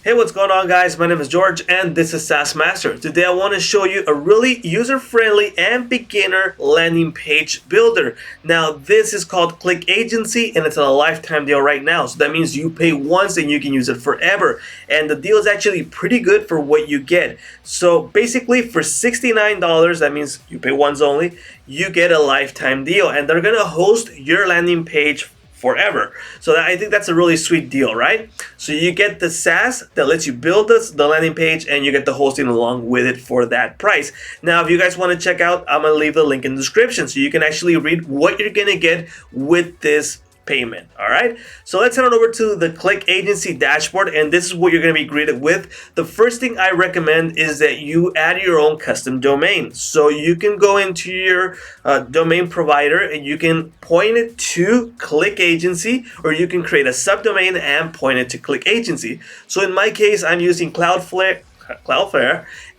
Hey, what's going on, guys? My name is George and this is SaaS Master. Today I want to show you a really user-friendly and beginner landing page builder. Now this is called ClickAgency and it's a lifetime deal right now. So that means you pay once and you can use it forever. And the deal is actually pretty good for what you get. So basically for $69, that means you pay once only, you get a lifetime deal and they're going to host your landing page forever. So I think that's a really sweet deal, right? So you get the SaaS that lets you build the landing page and you get the hosting along with it for that price. Now, if you guys want to check out, I'm going to leave the link in the description so you can actually read what you're going to get with this payment. All right, so let's head on over to the ClickAgency dashboard, and this is what you're going to be greeted with. The first thing I recommend is that you add your own custom domain. So you can go into your domain provider and you can point it to ClickAgency, or you can create a subdomain and point it to ClickAgency. So in my case, I'm using Cloudflare,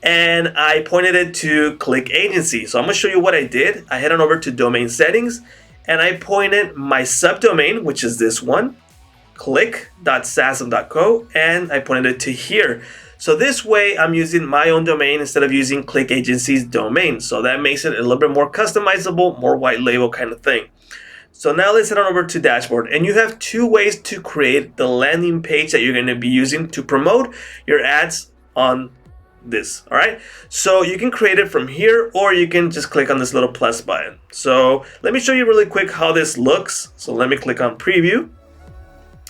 and I pointed it to ClickAgency. So I'm going to show you what I did. I head on over to domain settings, and I pointed my subdomain, which is this one, click.sasm.co, and I pointed it to here. So this way I'm using my own domain instead of using ClickAgency's domain. So that makes it a little bit more customizable, more white label kind of thing. So now let's head on over to dashboard, and you have two ways to create the landing page that you're going to be using to promote your ads on this. All right, so you can create it from here, or you can just click on this little plus button. So let me show you really quick how this looks. So let me click on preview,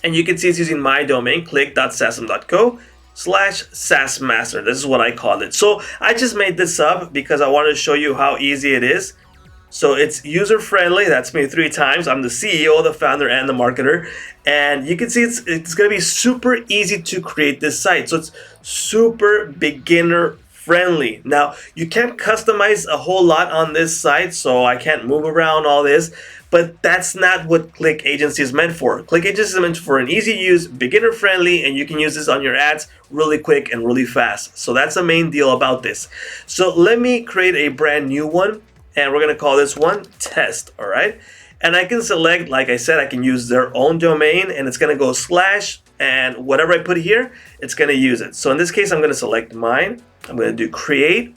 and you can see it's using my domain, click.sasm.co/SaaSmaster. This is what I called it. So I just made this up because I wanted to show you how easy it is. So it's user friendly. That's me 3 times. I'm the CEO, the founder, and the marketer. And you can see it's going to be super easy to create this site. So it's super beginner friendly. Now, you can't customize a whole lot on this site, so I can't move around all this, but that's not what ClickAgency is meant for. ClickAgency is meant for an easy use, beginner friendly, and you can use this on your ads really quick and really fast. So that's the main deal about this. So let me create a brand new one, and we're going to call this one test. All right, and I can select, like I said, I can use their own domain, and it's going to go / and whatever I put here, it's going to use it. So in this case, I'm going to select mine. I'm going to do create.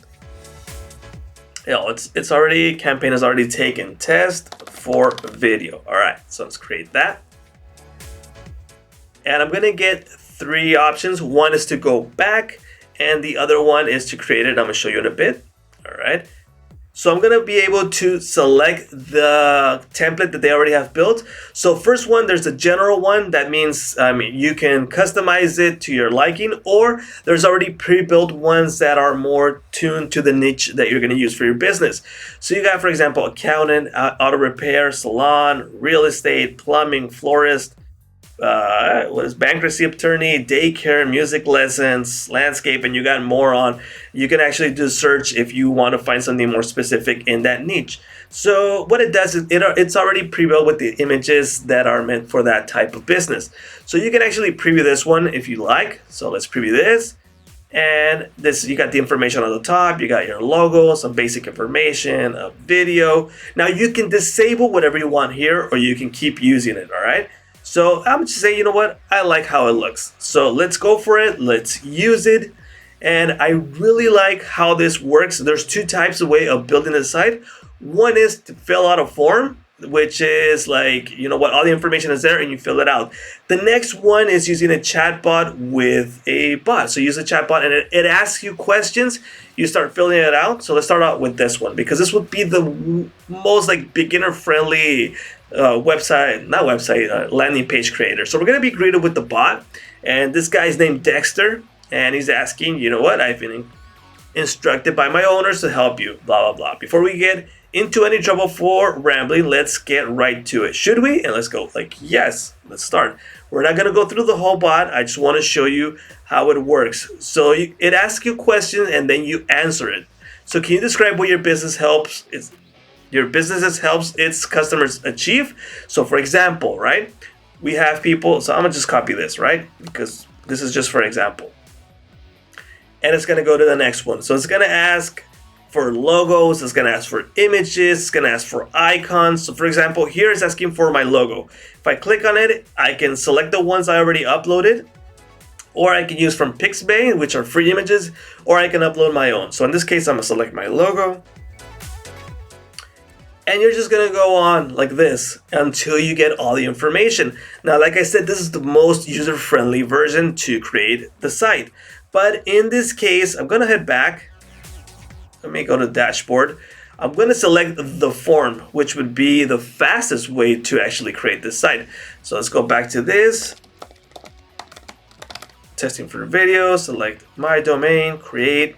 It's already, campaign is already taken, test for video. All right, so let's create that. And I'm going to get 3 options. One is to go back, and the other one is to create it. I'm going to show you in a bit. All right. So I'm going to be able to select the template that they already have built. So first one, there's a general one. That means you can customize it to your liking, or there's already pre-built ones that are more tuned to the niche that you're going to use for your business. So you got, for example, accountant, auto repair, salon, real estate, plumbing, florist, bankruptcy attorney, daycare, music lessons, landscape, and you got more on. You can actually do search if you want to find something more specific in that niche. So what it does is it's already pre-built with the images that are meant for that type of business. So you can actually preview this one if you like. So let's preview this. And this, you got the information on the top, you got your logo, some basic information, a video. Now you can disable whatever you want here, or you can keep using it. All right. So I'm just saying, you know what? I like how it looks. So let's go for it. Let's use it. And I really like how this works. There's 2 types of way of building a site. One is to fill out a form, which is like, you know what, all the information is there and you fill it out. The next one is using a chatbot with a bot. So use a chatbot and it asks you questions. You start filling it out. So let's start out with this one, because this would be the most like beginner friendly landing page creator. So we're going to be greeted with the bot, and this guy's named Dexter, and he's asking, you know what, I've been instructed by my owners to help you, blah, blah, blah. Before we get into any trouble for rambling, let's get right to it. Should we? And let's go. Like, yes, let's start. We're not going to go through the whole bot. I just want to show you how it works. So it asks you a question and then you answer it. So can you describe what your business helps its customers achieve? So for example, right, we have people, so I'm gonna just copy this, right, because this is just for example, and it's gonna go to the next one. So it's gonna ask for logos, it's gonna ask for images, it's gonna ask for icons. So for example, here it's asking for my logo. If I click on it, I can select the ones I already uploaded, or I can use from Pixabay, which are free images, or I can upload my own. So in this case, I'm gonna select my logo. And you're just gonna go on like this until you get all the information. Now, like I said, this is the most user-friendly version to create the site. But in this case, I'm gonna head back. Let me go to dashboard. I'm gonna select the form, which would be the fastest way to actually create this site. So let's go back to this. Testing for video, select my domain, create.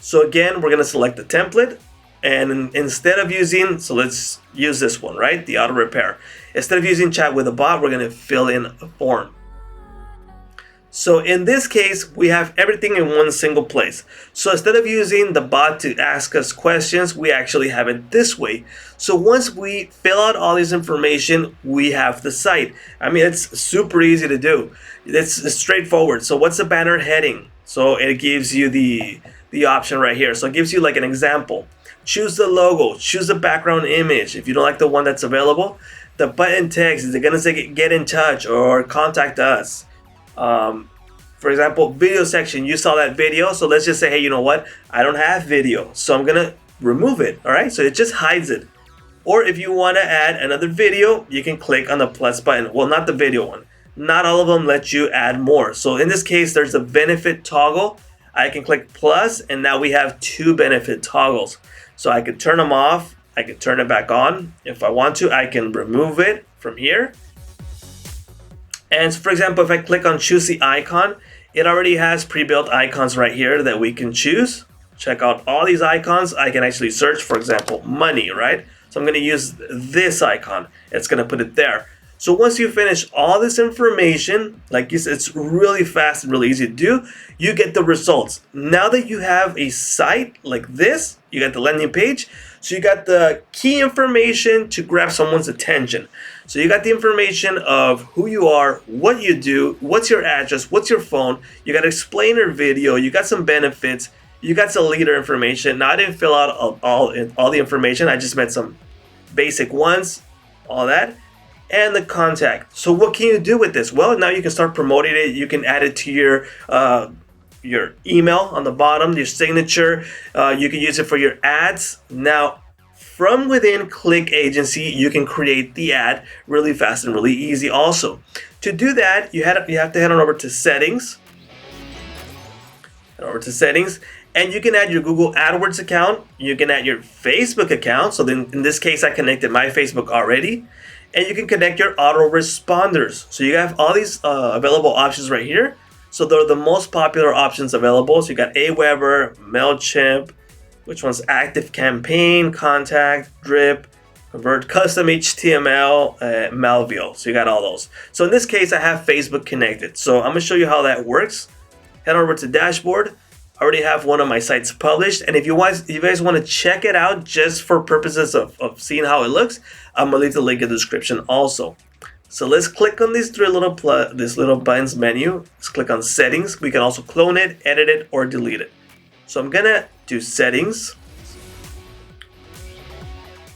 So again, we're gonna select the template. And instead of using, so let's use this one, right? The auto repair. Instead of using chat with a bot, we're gonna fill in a form. So in this case, we have everything in one single place. So instead of using the bot to ask us questions, we actually have it this way. So once we fill out all this information, we have the site. I mean, it's super easy to do. It's straightforward. So what's the banner heading? So it gives you the option right here. So it gives you like an example. Choose the logo, choose the background image. If you don't like the one that's available, the button text, is it gonna say get in touch or contact us? For example, video section, you saw that video, so let's just say, hey, you know what? I don't have video, so I'm gonna remove it, all right? So it just hides it. Or if you wanna add another video, you can click on the plus button. Well, not the video one. Not all of them let you add more. So in this case, there's a benefit toggle. I can click plus, and now we have 2 benefit toggles. So I could turn them off, I could turn it back on. If I want to, I can remove it from here. And for example, if I click on choose the icon, it already has pre-built icons right here that we can choose. Check out all these icons. I can actually search, for example, money, right? So I'm gonna use this icon. It's gonna put it there. So once you finish all this information, like you said, it's really fast and really easy to do, you get the results. Now that you have a site like this, you got the landing page, so you got the key information to grab someone's attention. So you got the information of who you are, what you do, what's your address, what's your phone, you got explainer video, you got some benefits, you got some leader information. Now I didn't fill out all the information, I just meant some basic ones, all that. And the contact. So what can you do with this? Well, now you can start promoting it. You can add it to your email on the bottom, your signature. You can use it for your ads. Now, from within ClickAgency, you can create the ad really fast and really easy also. To do that, you have to head on over to settings. Head over to settings. And you can add your Google AdWords account. You can add your Facebook account. So then in this case, I connected my Facebook already. And you can connect your autoresponders. So you have all these available options right here. So they're the most popular options available. So you got Aweber, MailChimp, which one's Active Campaign, Contact, Drip, Convert, Custom HTML, Malvio. So you got all those. So in this case, I have Facebook connected. So I'm gonna show you how that works. Head over to dashboard. I already have one of my sites published, and if you guys want to check it out just for purposes of seeing how it looks, I'm gonna leave the link in the description also. So let's click on these this little buttons menu. Let's click on settings. We can also clone it, edit it, or delete it. So I'm gonna do settings.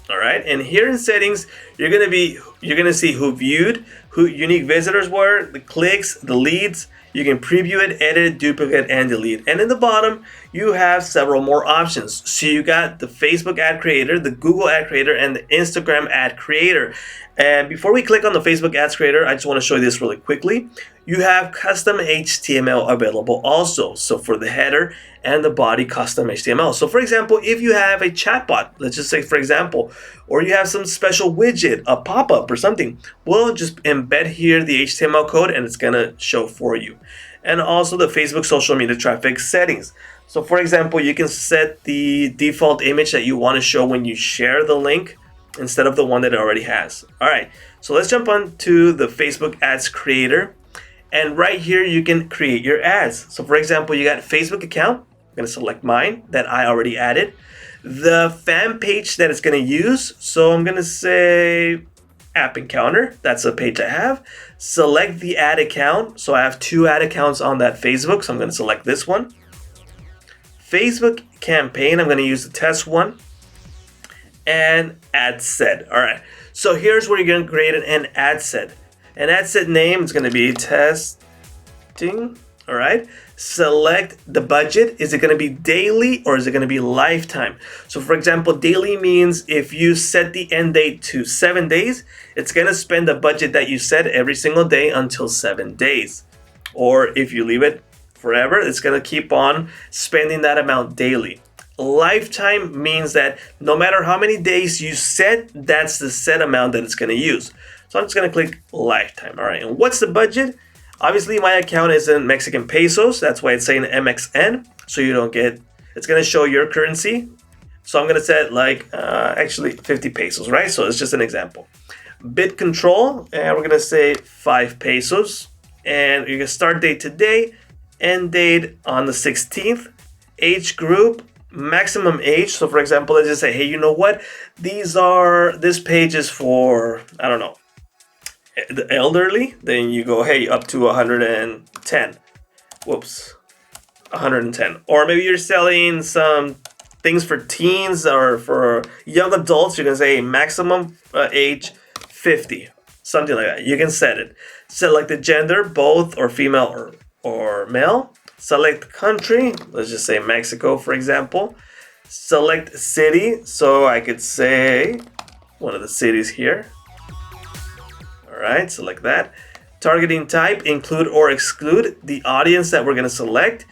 All right, and here in settings, you're gonna see who viewed, who unique visitors were, the clicks, the leads. You can preview it, edit, duplicate, and delete. And in the bottom, you have several more options. So you got the Facebook ad creator, the Google ad creator, and the Instagram ad creator. And before we click on the Facebook ads creator, I just want to show you this really quickly. You have custom HTML available also. So for the header and the body, custom HTML. So for example, if you have a chatbot, let's just say for example, or you have some special widget, a pop-up or something, we'll just embed here the HTML code and it's gonna show for you. And also the Facebook social media traffic settings. So for example, you can set the default image that you want to show when you share the link instead of the one that it already has. All right, so let's jump on to the Facebook ads creator. And right here, you can create your ads. So for example, you got a Facebook account. I'm gonna select mine that I already added. The fan page that it's gonna use. So I'm gonna say App Encounter. That's a page I have. Select the ad account. So I have 2 ad accounts on that Facebook. So I'm gonna select this one. Facebook campaign, I'm gonna use the test one. And ad set. All right, so here's where you're gonna create an ad set. An ad set name is gonna be test accepting. All right, select the budget. Is it going to be daily or is it going to be lifetime? So for example, daily means if you set the end date to 7 days, it's going to spend the budget that you set every single day until 7 days. Or if you leave it forever, it's going to keep on spending that amount daily. Lifetime means that no matter how many days you set, that's the set amount that it's going to use. So I'm just going to click lifetime. All right, and what's the budget? Obviously, my account is in Mexican pesos. That's why it's saying MXN. So you don't get, it's going to show your currency. So I'm going to set like, actually 50 pesos, right? So it's just an example. Bid control, and we're going to say 5 pesos. And you can start date today, end date on the 16th. Age group, maximum age. So for example, let's just say, hey, you know what? This page is for, I don't know, the elderly. Then you go, hey, up to 110. Whoops, 110. Or maybe you're selling some things for teens or for young adults. You can say maximum age 50, something like that. You can set it. Select the gender, both or female or male. Select country, let's just say Mexico, for example. Select city, so I could say one of the cities here. All right, select that. Targeting type, include or exclude the audience that we're going to select.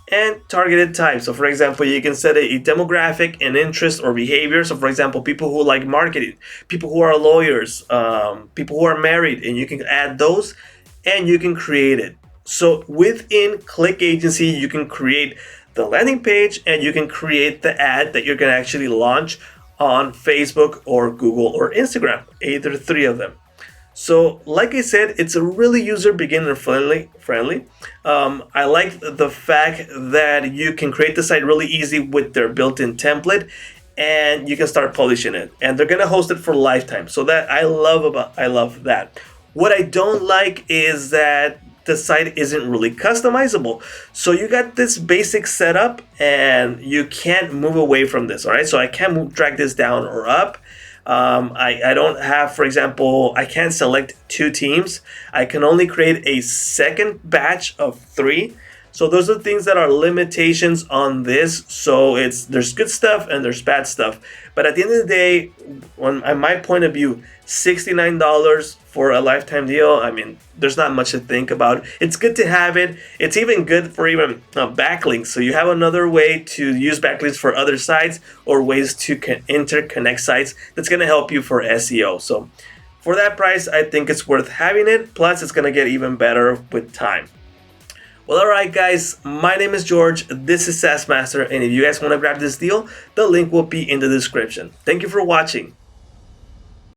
And targeted type, so for example, you can set a demographic, an interest, or behavior. So for example, people who like marketing, people who are lawyers, people who are married, and you can add those and you can create it. So within ClickAgency, you can create the landing page and you can create the ad that you're going to actually launch on Facebook or Google or Instagram, either 3 of them. So like I said, it's a really user beginner friendly. I like the fact that you can create the site really easy with their built-in template and you can start publishing it, and they're going to host it for lifetime. So that I love that. What I don't like is that the site isn't really customizable. So you got this basic setup and you can't move away from this. All right, so I can't drag this down or up. I don't have, for example, I can't select 2 teams. I can only create a second batch of 3. So those are things that are limitations on this. So there's good stuff and there's bad stuff. But at the end of the day, on my point of view, $69 for a lifetime deal, I mean, there's not much to think about. It's good to have it. It's even good for even backlinks. So you have another way to use backlinks for other sites or ways to interconnect sites that's going to help you for SEO. So for that price, I think it's worth having it. Plus, it's going to get even better with time. Well, all right, guys, my name is George. This is SaaS Master. And if you guys want to grab this deal, the link will be in the description. Thank you for watching.